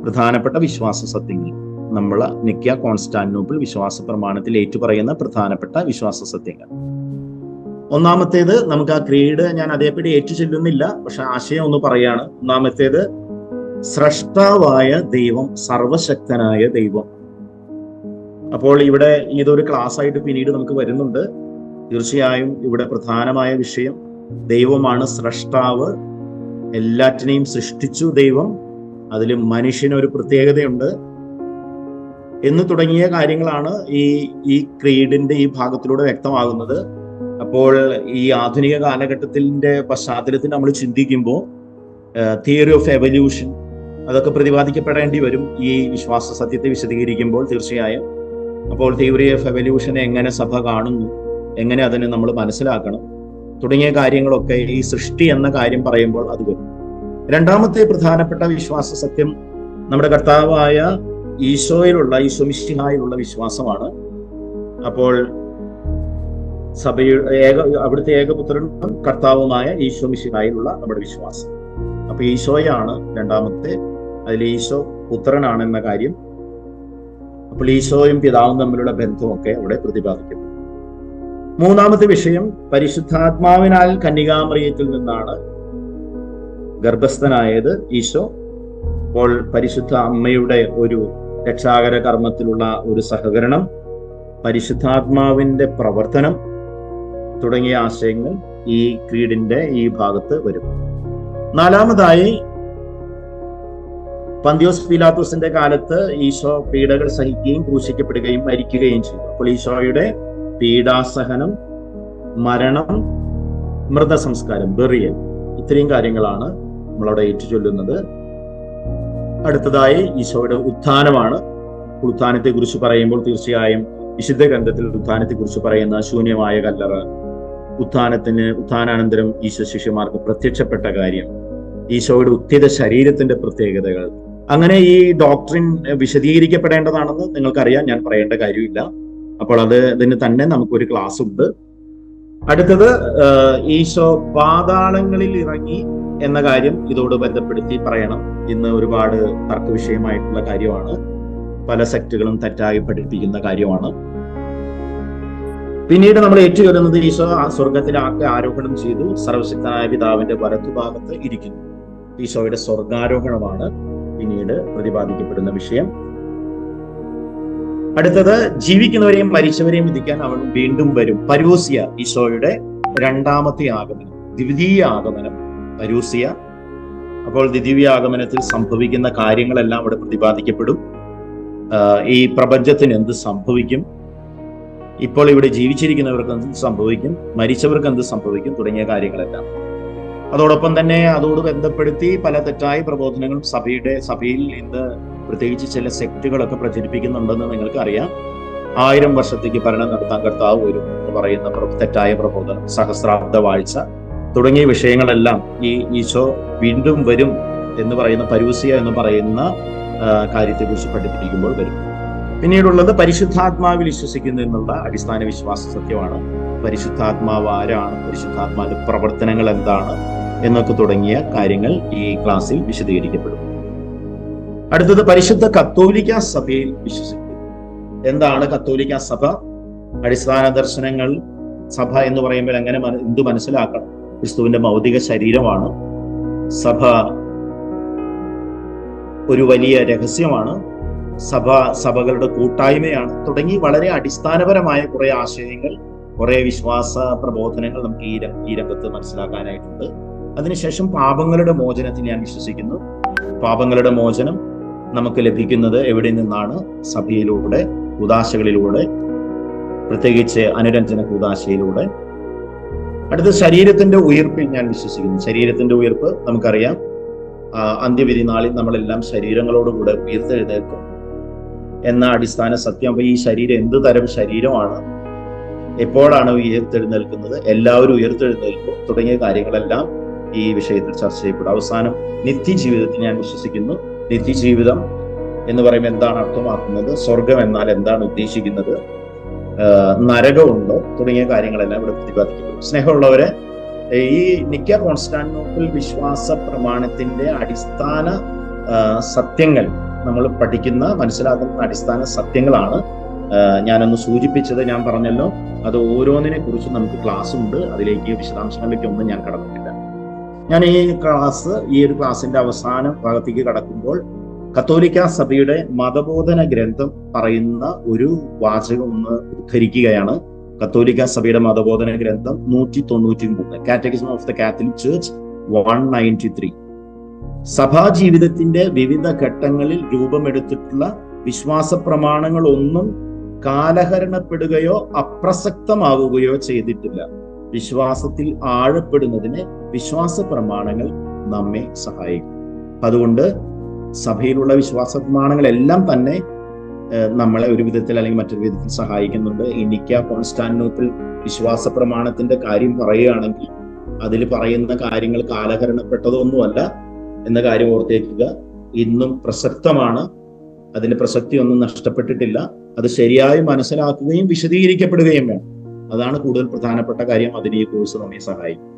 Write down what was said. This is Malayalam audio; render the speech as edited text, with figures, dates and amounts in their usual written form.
പ്രധാനപ്പെട്ട വിശ്വാസ സത്യങ്ങൾ, നമ്മൾ നിക്യ കോൺസ്റ്റാന്റിനോപ്പിൾ വിശ്വാസ പ്രമാണത്തിൽ ഏറ്റുപറയുന്ന പ്രധാനപ്പെട്ട വിശ്വാസ സത്യങ്ങൾ. ഒന്നാമത്തേത്, നമുക്ക് ആ ക്രീഡ് ഞാൻ അതേപടി ഏറ്റുചൊല്ലുന്നില്ല, പക്ഷെ ആശയം ഒന്ന് പറയാണ്. ഒന്നാമത്തേത്, സ്രഷ്ടാവായ ദൈവം, സർവശക്തനായ ദൈവം. അപ്പോൾ ഇവിടെ ഇതൊരു ക്ലാസ് ആയിട്ട് പിന്നീട് നമുക്ക് വരുന്നുണ്ട്. തീർച്ചയായും ഇവിടെ പ്രധാനമായ വിഷയം ദൈവമാണ് സ്രഷ്ടാവ്, എല്ലാറ്റിനെയും സൃഷ്ടിച്ചു ദൈവം, അതിൽ മനുഷ്യനൊരു പ്രത്യേകതയുണ്ട് എന്ന് തുടങ്ങിയ കാര്യങ്ങളാണ് ഈ ക്രീഡിന്റെ ഈ ഭാഗത്തിലൂടെ വ്യക്തമാകുന്നത്. അപ്പോൾ ഈ ആധുനിക കാലഘട്ടത്തിന്റെ പശ്ചാത്തലത്തിൽ നമ്മൾ ചിന്തിക്കുമ്പോൾ തിയറി ഓഫ് എവല്യൂഷൻ അതൊക്കെ പ്രതിപാദിക്കപ്പെടേണ്ടി വരും ഈ വിശ്വാസ സത്യത്തെ വിശദീകരിക്കുമ്പോൾ തീർച്ചയായും. അപ്പോൾ തിയറി ഓഫ് എവല്യൂഷനെ എങ്ങനെ സഭ കാണുന്നു, എങ്ങനെ അതിനെ നമ്മൾ മനസ്സിലാക്കണം തുടങ്ങിയ കാര്യങ്ങളൊക്കെ ഈ സൃഷ്ടി എന്ന കാര്യം പറയുമ്പോൾ അത് വരും. രണ്ടാമത്തെ പ്രധാനപ്പെട്ട വിശ്വാസ സത്യം നമ്മുടെ കർത്താവായ ഈശോയിലുള്ള, ഈശോമിശിഹായിലുള്ള വിശ്വാസമാണ്. അപ്പോൾ അവിടുത്തെ ഏകപുത്രനും കർത്താവുമായ ഈശോമിശിഹായിലുള്ള നമ്മുടെ വിശ്വാസം. അപ്പൊ ഈശോയാണ് രണ്ടാമത്തെ, അതിൽ ഈശോ പുത്രനാണെന്ന കാര്യം. അപ്പോൾ ഈശോയും പിതാവും തമ്മിലുള്ള ബന്ധമൊക്കെ അവിടെ പ്രതിപാദിക്കുന്നു. മൂന്നാമത്തെ വിഷയം, പരിശുദ്ധാത്മാവിനാൽ കന്യകാമറിയത്തിൽ നിന്നാണ് ഗർഭസ്ഥനായത് ഈശോ. അപ്പോൾ പരിശുദ്ധ അമ്മയുടെ ഒരു രക്ഷാകര കർമ്മത്തിലുള്ള ഒരു സഹകരണം, പരിശുദ്ധാത്മാവിന്റെ പ്രവർത്തനം തുടങ്ങിയ ആശയങ്ങൾ ഈ ക്രീഡിന്റെ ഈ ഭാഗത്ത് വരും. നാലാമതായി, പന്തിയോസ് പീലാത്തോസിന്റെ കാലത്ത് ഈശോ പീഡകൾ സഹിക്കുകയും ക്രൂശിക്കപ്പെടുകയും മരിക്കുകയും ചെയ്തു. അപ്പോൾ ഈശോയുടെ പീഡാസഹനം, മരണം, മൃതസംസ്കാരം, ബെറിയൽ, ഇത്രയും കാര്യങ്ങളാണ് നമ്മളവിടെ ഏറ്റുചൊല്ലുന്നത്. അടുത്തതായി ഈശോയുടെ ഉത്ഥാനമാണ്. ഉത്ഥാനത്തെ കുറിച്ച് പറയുമ്പോൾ തീർച്ചയായും വിശുദ്ധ ഗ്രന്ഥത്തിൽ ഉത്ഥാനത്തെ കുറിച്ച് പറയുന്ന ശൂന്യമായ കല്ലറ, ഉത്ഥാനാനന്തരം ഈശോ ശിഷ്യന്മാർക്ക് പ്രത്യക്ഷപ്പെട്ട കാര്യം, ഈശോയുടെ ഉത്ഥിത ശരീരത്തിന്റെ പ്രത്യേകതകൾ, അങ്ങനെ ഈ ഡോക്ട്രിൻ വിശദീകരിക്കപ്പെടേണ്ടതാണെന്ന് നിങ്ങൾക്കറിയാം, ഞാൻ പറയേണ്ട കാര്യമില്ല. അപ്പോൾ അതിന് തന്നെ നമുക്കൊരു ക്ലാസ് ഉണ്ട്. അടുത്തത്, ഈശോ പാതാളങ്ങളിൽ ഇറങ്ങി എന്ന കാര്യം ഇതോട് ബന്ധപ്പെടുത്തി പറയണം. ഇന്ന് ഒരുപാട് തർക്ക വിഷയമായിട്ടുള്ള കാര്യമാണ്, പല സെക്റ്റുകളും തെറ്റായി പഠിപ്പിക്കുന്ന കാര്യമാണ്. പിന്നീട് നമ്മൾ ഏറ്റുചൊല്ലുന്നത്, ഈശോ സ്വർഗത്തിലാക്കി ആരോഹണം ചെയ്തു, സർവശക്തനായ പിതാവിന്റെ വലത്തുഭാഗത്ത് ഇരിക്കുന്നു. ഈശോയുടെ സ്വർഗാരോഹണമാണ് പിന്നീട് പ്രതിപാദിക്കപ്പെടുന്ന വിഷയം. അടുത്തത്, ജീവിക്കുന്നവരെയും മരിച്ചവരെയും വിധിക്കാൻ അവൻ വീണ്ടും വരും. പരൂസിയ, ഈശോയുടെ രണ്ടാമത്തെ ആഗമനം, ദ്വിതീയ ആഗമനം, പരൂസിയ. അപ്പോൾ ദ്വിതീയ ആഗമനത്തിൽ സംഭവിക്കുന്ന കാര്യങ്ങളെല്ലാം അവിടെ പ്രതിപാദിക്കപ്പെടും. ഈ പ്രപഞ്ചത്തിന് എന്ത് സംഭവിക്കും, ഇപ്പോൾ ഇവിടെ ജീവിച്ചിരിക്കുന്നവർക്ക് എന്ത് സംഭവിക്കും, മരിച്ചവർക്ക് എന്ത് സംഭവിക്കും തുടങ്ങിയ കാര്യങ്ങളെല്ലാം. അതോടൊപ്പം തന്നെ അതോട് ബന്ധപ്പെടുത്തി പല തെറ്റായ പ്രബോധനങ്ങളും സഭയിൽ ഇന്ന് പ്രത്യേകിച്ച് ചില സെക്റ്റുകളൊക്കെ പ്രചരിപ്പിക്കുന്നുണ്ടെന്ന് നിങ്ങൾക്ക് അറിയാം. 1000 വർഷത്തേക്ക് ഭരണം നടത്താൻ കർത്താവ് വരും എന്ന് പറയുന്ന തെറ്റായ പ്രബോധനം, സഹസ്രാബ്ദ വാഴ്ച തുടങ്ങിയ വിഷയങ്ങളെല്ലാം ഈ ഈശോ വീണ്ടും വരും എന്ന് പറയുന്ന പരൂസിയ എന്ന് പറയുന്ന കാര്യത്തെക്കുറിച്ച് പഠിപ്പിക്കുമ്പോൾ വരും. പിന്നീടുള്ളത്, പരിശുദ്ധാത്മാവിൽ വിശ്വസിക്കുന്നു എന്നുള്ള അടിസ്ഥാന വിശ്വാസ സത്യമാണ്. പരിശുദ്ധാത്മാവ് ആരാണ്, പരിശുദ്ധാത്മാവിന്റെ പ്രവർത്തനങ്ങൾ എന്താണ് എന്നൊക്കെ തുടങ്ങിയ കാര്യങ്ങൾ ഈ ക്ലാസ്സിൽ വിശദീകരിക്കപ്പെടും. അടുത്തത്, പരിശുദ്ധ കത്തോലിക്ക സഭയിൽ വിശ്വസിക്കുന്നു. എന്താണ് കത്തോലിക്ക സഭ? അടിസ്ഥാന ദർശനങ്ങൾ. സഭ എന്ന് പറയുമ്പോൾ എന്ത് മനസ്സിലാക്കണം? ക്രിസ്തുവിന്റെ ഭൗതിക ശരീരമാണ്. സഭ ഒരു വലിയ രഹസ്യമാണ്. സഭകളുടെ കൂട്ടായ്മയാണ് തുടങ്ങി വളരെ അടിസ്ഥാനപരമായ കുറെ ആശയങ്ങൾ, കുറെ വിശ്വാസ പ്രബോധനങ്ങൾ നമുക്ക് ഈ രംഗത്ത് മനസ്സിലാക്കാനായിട്ടുണ്ട്. അതിനുശേഷം പാപങ്ങളുടെ മോചനത്തിൽ ഞാൻ വിശ്വസിക്കുന്നു. പാപങ്ങളുടെ മോചനം നമുക്ക് ലഭിക്കുന്നത് എവിടെ നിന്നാണ്? സഭയിലൂടെ, കൂദാശകളിലൂടെ, പ്രത്യേകിച്ച് അനുരഞ്ജന കൂദാശയിലൂടെ. അടുത്ത, ശരീരത്തിന്റെ ഉയർപ്പിൽ ഞാൻ വിശ്വസിക്കുന്നു. ശരീരത്തിന്റെ ഉയർപ്പ് നമുക്കറിയാം, അന്ത്യവിധി നാളിൽ നമ്മളെല്ലാം ശരീരങ്ങളോടുകൂടെ ഉയർത്തെഴുന്നേൽക്കും എന്ന അടിസ്ഥാന സത്യം. അപ്പൊ ഈ ശരീരം എന്ത് തരം ശരീരമാണ്, എപ്പോഴാണ് ഉയർത്തെഴുന്നേൽക്കുന്നത്, എല്ലാവരും ഉയർത്തെഴുന്നേൽക്കും തുടങ്ങിയ കാര്യങ്ങളെല്ലാം ഈ വിഷയത്തിൽ ചർച്ച ചെയ്യപ്പെടും. അവസാനം, നിത്യജീവിതത്തിൽ ഞാൻ വിശ്വസിക്കുന്നു. നിത്യജീവിതം എന്ന് പറയുമ്പോൾ എന്താണ് അർത്ഥമാക്കുന്നത്, സ്വർഗം എന്നാൽ എന്താണ് ഉദ്ദേശിക്കുന്നത്, നരകമുണ്ടോ തുടങ്ങിയ കാര്യങ്ങളെല്ലാം ഇവിടെ പ്രതിപാദിക്കപ്പെടും. സ്നേഹമുള്ളവരെ, ഈ നിക്ക കോൺസ്റ്റാന്റിനോപ്പിൾ വിശ്വാസ പ്രമാണത്തിന്റെ അടിസ്ഥാന സത്യങ്ങൾ നമ്മൾ പഠിക്കുന്ന മനസ്സിലാക്കുന്ന അടിസ്ഥാന സത്യങ്ങളാണ് ഞാനൊന്ന് സൂചിപ്പിച്ചത്. ഞാൻ പറഞ്ഞല്ലോ, അത് ഓരോന്നിനെ കുറിച്ച് നമുക്ക് ക്ലാസ് ഉണ്ട്, അതിലേക്ക് വിശദാംശങ്ങളിലേക്ക് ഒന്നും ഞാൻ കടന്നിട്ടില്ല. ഞാൻ ഈ ഒരു ക്ലാസിന്റെ അവസാന ഭാഗത്തേക്ക് കടക്കുമ്പോൾ കത്തോലിക്ക സഭയുടെ മതബോധന ഗ്രന്ഥം പറയുന്ന ഒരു വാചകം ഒന്ന് ഉദ്ധരിക്കുകയാണ്. കത്തോലിക്ക സഭയുടെ മതബോധന ഗ്രന്ഥം 193, catechism of the Catholic church 193. സഭാ ജീവിതത്തിന്റെ വിവിധ ഘട്ടങ്ങളിൽ രൂപമെടുത്തിട്ടുള്ള വിശ്വാസ പ്രമാണങ്ങൾ ഒന്നും കാലഹരണപ്പെടുകയോ അപ്രസക്തമാവുകയോ ചെയ്തിട്ടില്ല. വിശ്വാസത്തിൽ ആഴപ്പെടുന്നതിന് വിശ്വാസ പ്രമാണങ്ങൾ നമ്മെ സഹായിക്കും. അതുകൊണ്ട് സഭയിലുള്ള വിശ്വാസ പ്രമാണങ്ങളെല്ലാം തന്നെ നമ്മളെ ഒരു വിധത്തിൽ അല്ലെങ്കിൽ മറ്റൊരു വിധത്തിൽ സഹായിക്കുന്നുണ്ട്. ഈ നിക്ക കോൺസ്റ്റാന്റിനോപ്പിൾ വിശ്വാസ പ്രമാണത്തിന്റെ കാര്യം പറയുകയാണെങ്കിൽ അതിൽ പറയുന്ന കാര്യങ്ങൾ കാലഹരണപ്പെട്ടതൊന്നുമല്ല എന്ന കാര്യം ഓർത്തേക്കുക. ഇന്നും പ്രസക്തമാണ്, അതിന്റെ പ്രസക്തി ഒന്നും നഷ്ടപ്പെട്ടിട്ടില്ല. അത് ശരിയായി മനസ്സിലാക്കുകയും വിശദീകരിക്കപ്പെടുകയും വേണം. അതാണ് കൂടുതൽ പ്രധാനപ്പെട്ട കാര്യം. അതിന് ഈ കോഴ്സ് നമ്മെ സഹായിക്കും.